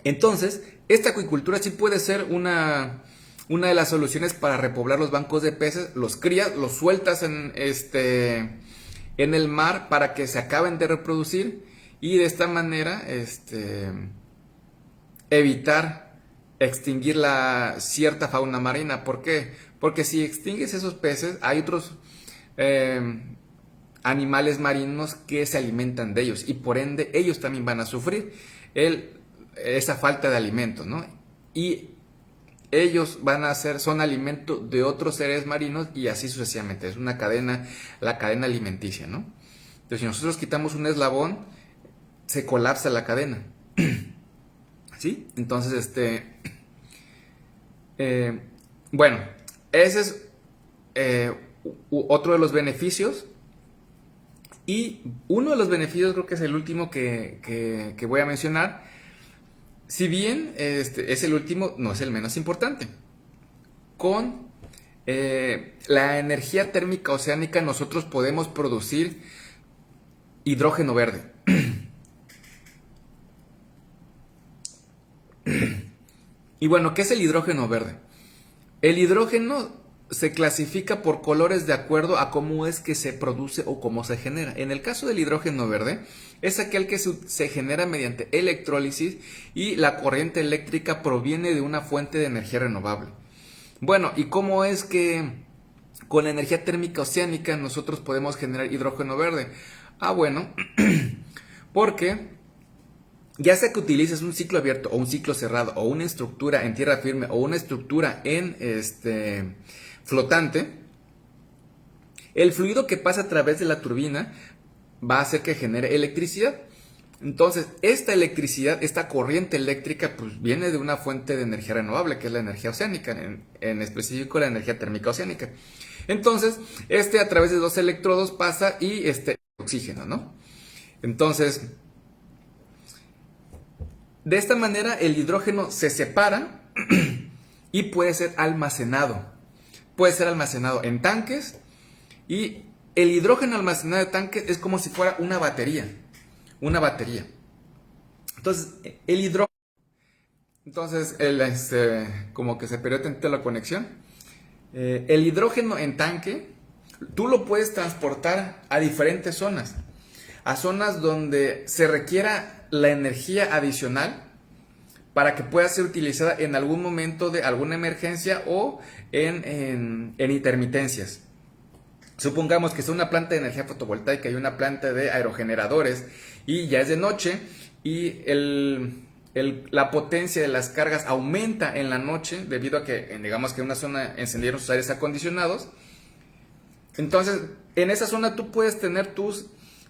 Entonces, esta acuicultura sí puede ser una de las soluciones para repoblar los bancos de peces. Los crías, los sueltas en el mar para que se acaben de reproducir, y de esta manera evitar extinguir la cierta fauna marina. ¿Por qué? Porque si extingues esos peces, hay otros animales marinos que se alimentan de ellos, y por ende ellos también van a sufrir. El esa falta de alimento, ¿no? Y ellos son alimento de otros seres marinos y así sucesivamente. Es una cadena, la cadena alimenticia, ¿no? Entonces, si nosotros quitamos un eslabón, se colapsa la cadena. ¿Sí? Entonces, bueno, ese es otro de los beneficios. Y uno de los beneficios, creo que es el último que voy a mencionar. Si bien es el último, no es el menos importante. Con la energía térmica oceánica nosotros podemos producir hidrógeno verde. Y bueno, ¿qué es el hidrógeno verde? El hidrógeno se clasifica por colores de acuerdo a cómo es que se produce o cómo se genera. En el caso del hidrógeno verde, es aquel que se genera mediante electrólisis y la corriente eléctrica proviene de una fuente de energía renovable. Bueno, ¿y cómo es que con la energía térmica oceánica nosotros podemos generar hidrógeno verde? Ah, bueno, porque ya sea que utilices un ciclo abierto o un ciclo cerrado o una estructura en tierra firme o una estructura en flotante, el fluido que pasa a través de la turbina va a hacer que genere electricidad. Entonces, esta electricidad, esta corriente eléctrica, pues viene de una fuente de energía renovable, que es la energía oceánica, en específico la energía térmica oceánica. Entonces, a través de dos electrodos pasa y oxígeno, ¿no? Entonces, de esta manera el hidrógeno se separa y puede ser almacenado. Puede ser almacenado en tanques y el hidrógeno almacenado en tanques es como si fuera una batería. Una batería. Entonces, el hidrógeno... Entonces, como que se perdió tantito la conexión. El hidrógeno en tanque, tú lo puedes transportar a diferentes zonas. A zonas donde se requiera la energía adicional para que pueda ser utilizada en algún momento de alguna emergencia o en intermitencias. Supongamos que es una planta de energía fotovoltaica y una planta de aerogeneradores y ya es de noche y la potencia de las cargas aumenta en la noche debido a que, digamos que en una zona encendieron sus aires acondicionados. Entonces, en esa zona tú puedes tener tus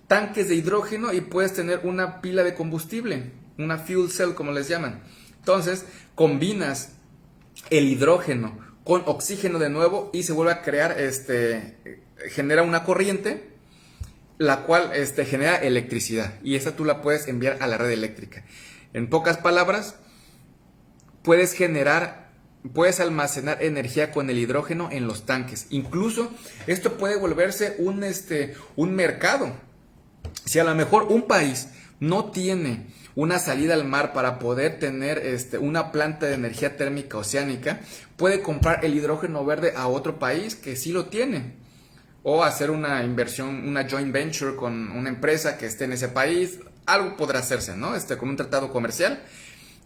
tanques de hidrógeno y puedes tener una pila de combustible, una fuel cell como les llaman. Entonces, combinas el hidrógeno con oxígeno de nuevo y se vuelve a crear, genera una corriente, la cual genera electricidad y esta tú la puedes enviar a la red eléctrica. En pocas palabras, puedes almacenar energía con el hidrógeno en los tanques. Incluso esto puede volverse un mercado. Si a lo mejor un país no tiene una salida al mar para poder tener una planta de energía térmica oceánica, puede comprar el hidrógeno verde a otro país que sí lo tiene. O hacer una inversión, una joint venture con una empresa que esté en ese país. Algo podrá hacerse, ¿no? Con un tratado comercial.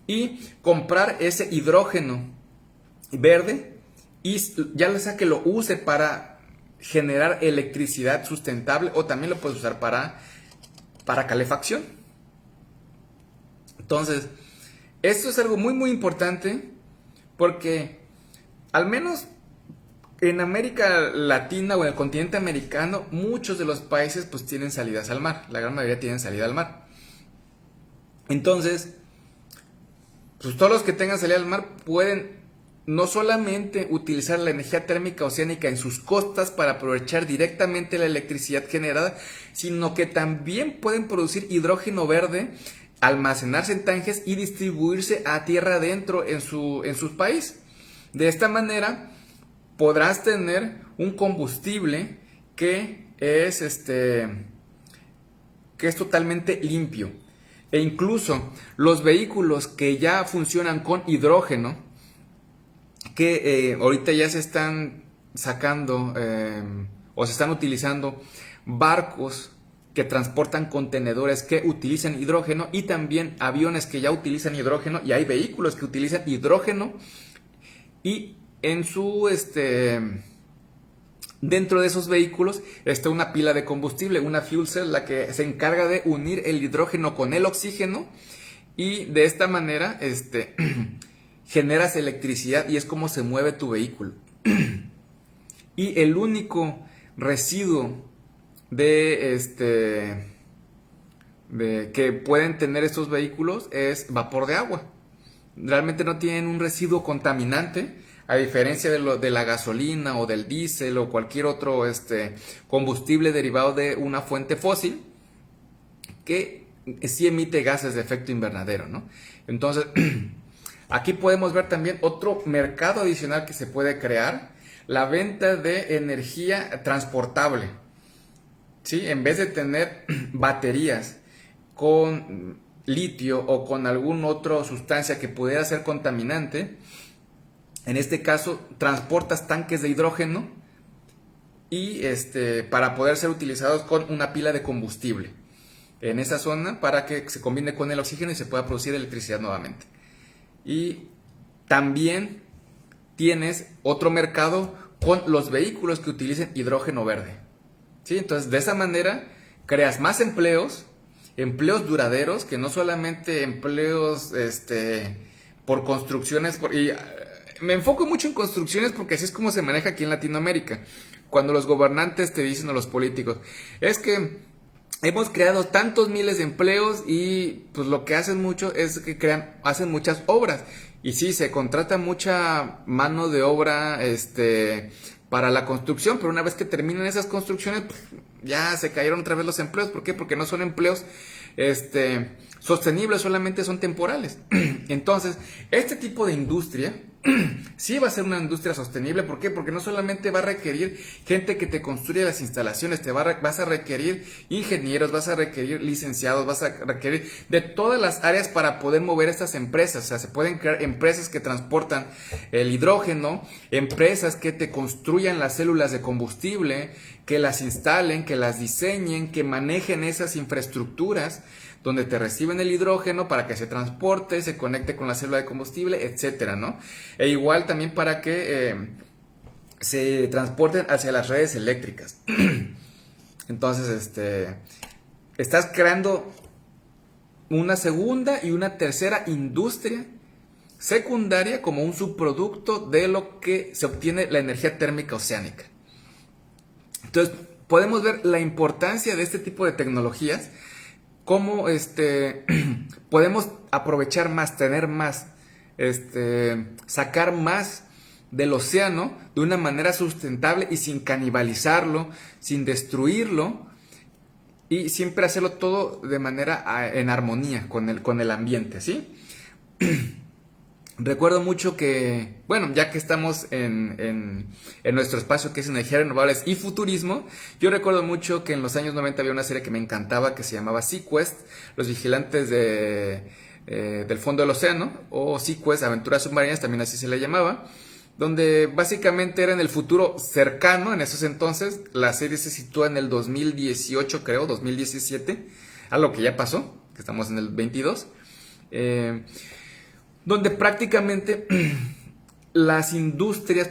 Y comprar ese hidrógeno verde y ya sea que lo use para generar electricidad sustentable o también lo puedes usar para calefacción. Entonces, esto es algo muy muy importante porque al menos en América Latina o en el continente americano muchos de los países pues tienen salidas al mar, la gran mayoría tienen salida al mar. Entonces, pues todos los que tengan salida al mar pueden no solamente utilizar la energía térmica oceánica en sus costas para aprovechar directamente la electricidad generada, sino que también pueden producir hidrógeno verde, almacenarse en tanques y distribuirse a tierra adentro en su país. De esta manera podrás tener un combustible que es totalmente limpio. E incluso los vehículos que ya funcionan con hidrógeno, que ahorita ya se están sacando o se están utilizando barcos que transportan contenedores que utilizan hidrógeno y también aviones que ya utilizan hidrógeno y hay vehículos que utilizan hidrógeno y en dentro de esos vehículos está una pila de combustible, una fuel cell, la que se encarga de unir el hidrógeno con el oxígeno y de esta manera generas electricidad y es como se mueve tu vehículo. Y el único residuo de que pueden tener estos vehículos es vapor de agua. Realmente no tienen un residuo contaminante, a diferencia de la gasolina o del diésel o cualquier otro combustible derivado de una fuente fósil que sí emite gases de efecto invernadero, ¿no? Entonces, aquí podemos ver también otro mercado adicional que se puede crear, la venta de energía transportable. ¿Sí? En vez de tener baterías con litio o con alguna otra sustancia que pudiera ser contaminante, en este caso transportas tanques de hidrógeno y para poder ser utilizados con una pila de combustible en esa zona para que se combine con el oxígeno y se pueda producir electricidad nuevamente. Y también tienes otro mercado con los vehículos que utilicen hidrógeno verde. ¿Sí? Entonces, de esa manera creas más empleos duraderos, que no solamente empleos por construcciones. Y me enfoco mucho en construcciones porque así es como se maneja aquí en Latinoamérica. Cuando los gobernantes te dicen a los políticos, es que hemos creado tantos miles de empleos y pues lo que hacen mucho es que hacen muchas obras. Y sí, se contrata mucha mano de obra para la construcción, pero una vez que terminan esas construcciones, pues, ya se cayeron otra vez los empleos. ¿Por qué? Porque no son empleos sostenibles, solamente son temporales. Entonces, este tipo de industria sí va a ser una industria sostenible. ¿Por qué? Porque no solamente va a requerir gente que te construya las instalaciones, vas a requerir ingenieros, vas a requerir licenciados, vas a requerir de todas las áreas para poder mover estas empresas. O sea, se pueden crear empresas que transportan el hidrógeno, empresas que te construyan las células de combustible, que las instalen, que las diseñen, que manejen esas infraestructuras donde te reciben el hidrógeno para que se transporte, se conecte con la célula de combustible, etcétera, ¿no? E igual también para que se transporten hacia las redes eléctricas. Entonces, estás creando una segunda y una tercera industria secundaria como un subproducto de lo que se obtiene la energía térmica oceánica. Entonces, podemos ver la importancia de este tipo de tecnologías, cómo podemos aprovechar más, tener más, sacar más del océano de una manera sustentable y sin canibalizarlo, sin destruirlo, y siempre hacerlo todo de manera en armonía con el ambiente, ¿sí? Recuerdo mucho que, bueno, ya que estamos en nuestro espacio que es energías renovables y futurismo, yo recuerdo mucho que en los años 90 había una serie que me encantaba que se llamaba SeaQuest, los vigilantes del fondo del océano, o SeaQuest, aventuras submarinas, también así se le llamaba, donde básicamente era en el futuro cercano. En esos entonces la serie se sitúa en el 2018, creo, 2017, algo que ya pasó, que estamos en el 22, donde prácticamente las industrias,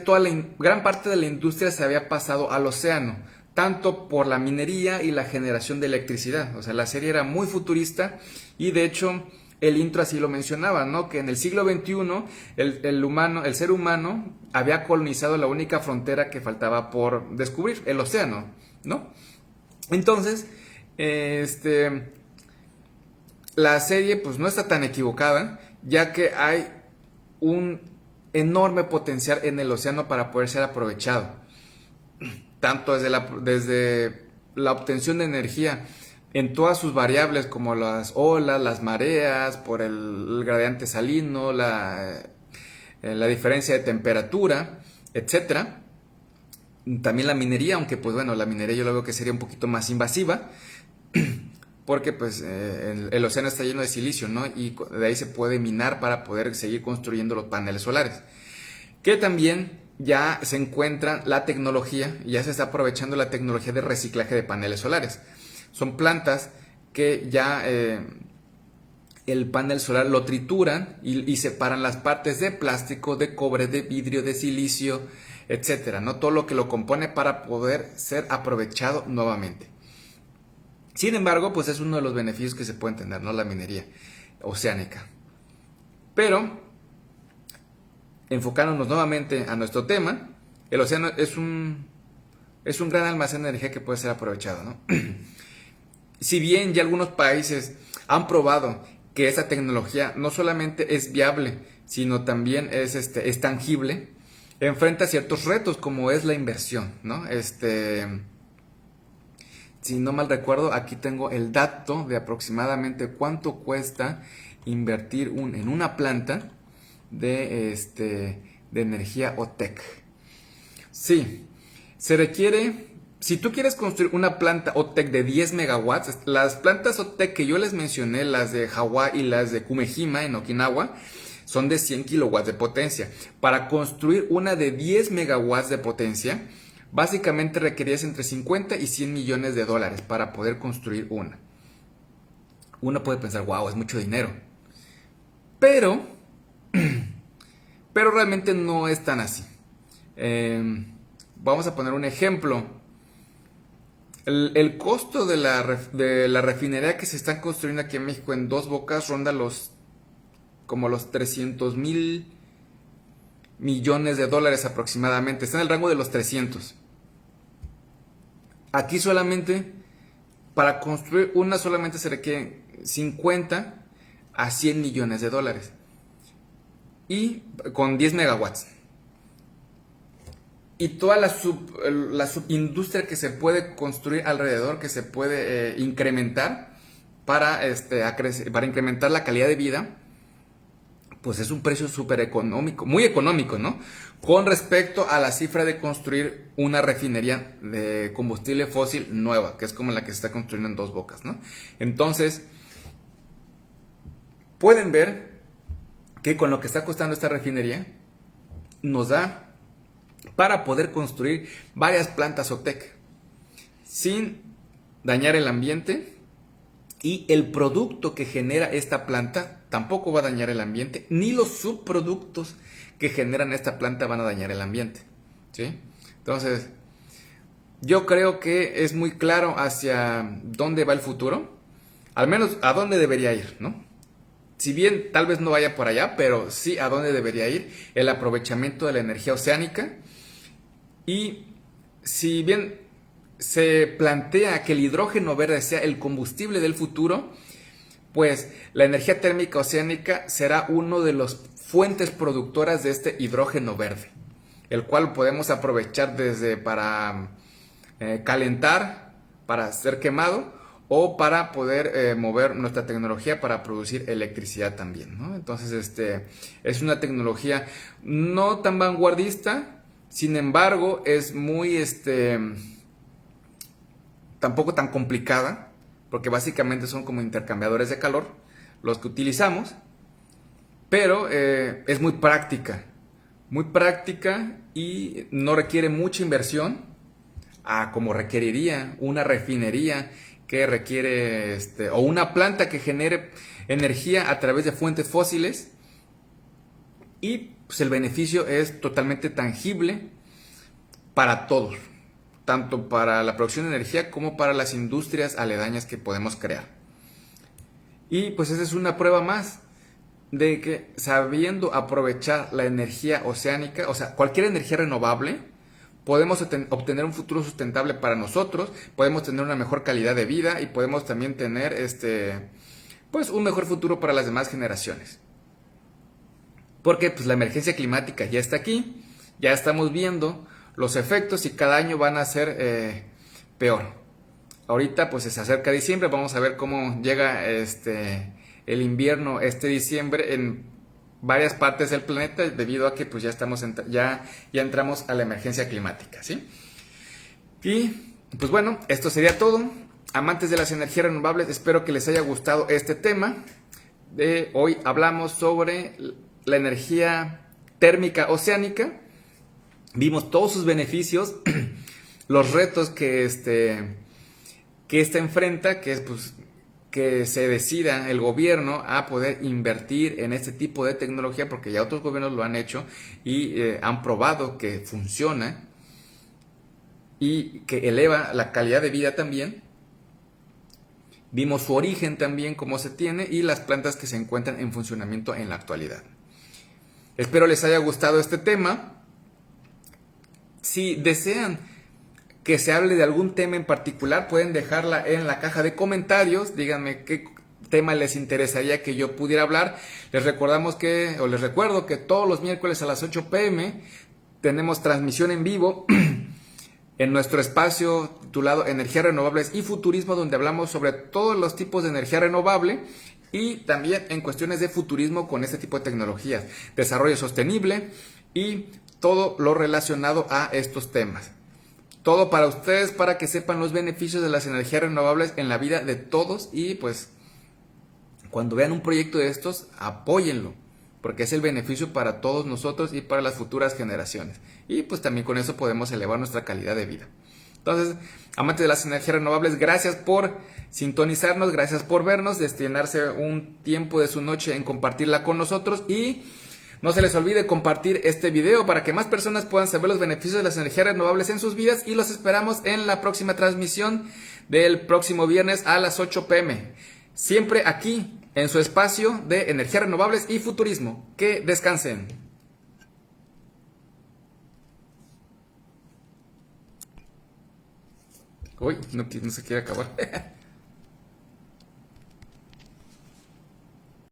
gran parte de la industria se había pasado al océano, tanto por la minería y la generación de electricidad. O sea, la serie era muy futurista y de hecho el intro así lo mencionaba, ¿no? Que en el siglo XXI el ser humano había colonizado la única frontera que faltaba por descubrir, el océano, ¿no? Entonces, la serie pues no está tan equivocada, ya que hay un enorme potencial en el océano para poder ser aprovechado, tanto desde la obtención de energía en todas sus variables, como las olas, las mareas, por el gradiente salino, la diferencia de temperatura, etcétera. También la minería, aunque pues bueno, la minería yo lo veo que sería un poquito más invasiva, porque pues el océano está lleno de silicio, ¿no? Y de ahí se puede minar para poder seguir construyendo los paneles solares. Que también ya se encuentra la tecnología, ya se está aprovechando la tecnología de reciclaje de paneles solares. Son plantas que ya el panel solar lo trituran y separan las partes de plástico, de cobre, de vidrio, de silicio, etcétera, ¿no? Todo lo que lo compone para poder ser aprovechado nuevamente. Sin embargo, pues es uno de los beneficios que se pueden tener, ¿no? La minería. oceánica. Pero, enfocándonos nuevamente a nuestro tema, el océano es un gran almacén de energía que puede ser aprovechado, ¿no? Si bien ya algunos países han probado que esta tecnología no solamente es viable, sino también es tangible, enfrenta ciertos retos como es la inversión, ¿no? Si no mal recuerdo, aquí tengo el dato de aproximadamente cuánto cuesta invertir en una planta de energía OTEC. Sí, se requiere, si tú quieres construir una planta OTEC de 10 megawatts, las plantas OTEC que yo les mencioné, las de Hawái y las de Kumejima en Okinawa, son de 100 kilowatts de potencia. Para construir una de 10 megawatts de potencia, básicamente requerías entre 50 y 100 millones de dólares para poder construir una. Uno puede pensar, wow, es mucho dinero. Pero realmente no es tan así. Vamos a poner un ejemplo. El costo de la refinería que se está construyendo aquí en México en Dos Bocas ronda como los 300,000 millones de dólares aproximadamente. Está en el rango de los 300. Aquí solamente, para construir una solamente se requieren 50 a 100 millones de dólares. Y con 10 megawatts. Y toda la subindustria que se puede construir alrededor, que se puede incrementar para incrementar la calidad de vida, pues es un precio súper económico, muy económico, ¿no? Con respecto a la cifra de construir una refinería de combustible fósil nueva, que es como la que se está construyendo en Dos Bocas, ¿no? Entonces, pueden ver que con lo que está costando esta refinería, nos da para poder construir varias plantas OTEC sin dañar el ambiente, y el producto que genera esta planta tampoco va a dañar el ambiente, ni los subproductos que generan esta planta van a dañar el ambiente, ¿sí? Entonces, yo creo que es muy claro hacia dónde va el futuro, al menos a dónde debería ir, ¿no? Si bien tal vez no vaya por allá, pero sí a dónde debería ir el aprovechamiento de la energía oceánica. Y si bien se plantea que el hidrógeno verde sea el combustible del futuro, pues la energía térmica oceánica será uno de las fuentes productoras de este hidrógeno verde, el cual podemos aprovechar desde para calentar, para ser quemado, o para poder mover nuestra tecnología para producir electricidad también, ¿no? Entonces, es una tecnología no tan vanguardista, sin embargo, es muy, tampoco tan complicada, porque básicamente son como intercambiadores de calor los que utilizamos, pero es muy práctica y no requiere mucha inversión como requeriría una refinería que requiere, o una planta que genere energía a través de fuentes fósiles, y pues el beneficio es totalmente tangible para todos, tanto para la producción de energía como para las industrias aledañas que podemos crear. Y pues esa es una prueba más de que sabiendo aprovechar la energía oceánica, o sea, cualquier energía renovable, podemos obtener un futuro sustentable para nosotros, podemos tener una mejor calidad de vida y podemos también tener pues un mejor futuro para las demás generaciones. Porque pues la emergencia climática ya está aquí, ya estamos viendo los efectos y cada año van a ser peor. Ahorita pues se acerca diciembre, vamos a ver cómo llega el invierno diciembre en varias partes del planeta, debido a que pues ya estamos ya entramos a la emergencia climática, ¿sí? Y pues bueno, esto sería todo. Amantes de las energías renovables, espero que les haya gustado este tema. Hoy hablamos sobre la energía térmica oceánica. Vimos todos sus beneficios, los retos que esta enfrenta, que es pues que se decida el gobierno a poder invertir en este tipo de tecnología, porque ya otros gobiernos lo han hecho y han probado que funciona y que eleva la calidad de vida también. Vimos su origen también, cómo se tiene, y las plantas que se encuentran en funcionamiento en la actualidad. Espero les haya gustado este tema. Si desean que se hable de algún tema en particular, pueden dejarla en la caja de comentarios. Díganme qué tema les interesaría que yo pudiera hablar. Les recuerdo que todos los miércoles a las 8 p.m. tenemos transmisión en vivo en nuestro espacio titulado Energías Renovables y Futurismo, donde hablamos sobre todos los tipos de energía renovable y también en cuestiones de futurismo con este tipo de tecnologías, desarrollo sostenible y todo lo relacionado a estos temas. Todo para ustedes, para que sepan los beneficios de las energías renovables en la vida de todos, y pues cuando vean un proyecto de estos, apóyenlo, porque es el beneficio para todos nosotros y para las futuras generaciones. Y pues también con eso podemos elevar nuestra calidad de vida. Entonces, amantes de las energías renovables, gracias por sintonizarnos, gracias por vernos, destinarse un tiempo de su noche en compartirla con nosotros, y no se les olvide compartir este video para que más personas puedan saber los beneficios de las energías renovables en sus vidas, y los esperamos en la próxima transmisión del próximo viernes a las 8 p.m. Siempre aquí en su espacio de energías renovables y futurismo. Que descansen. Uy, no se quiere acabar.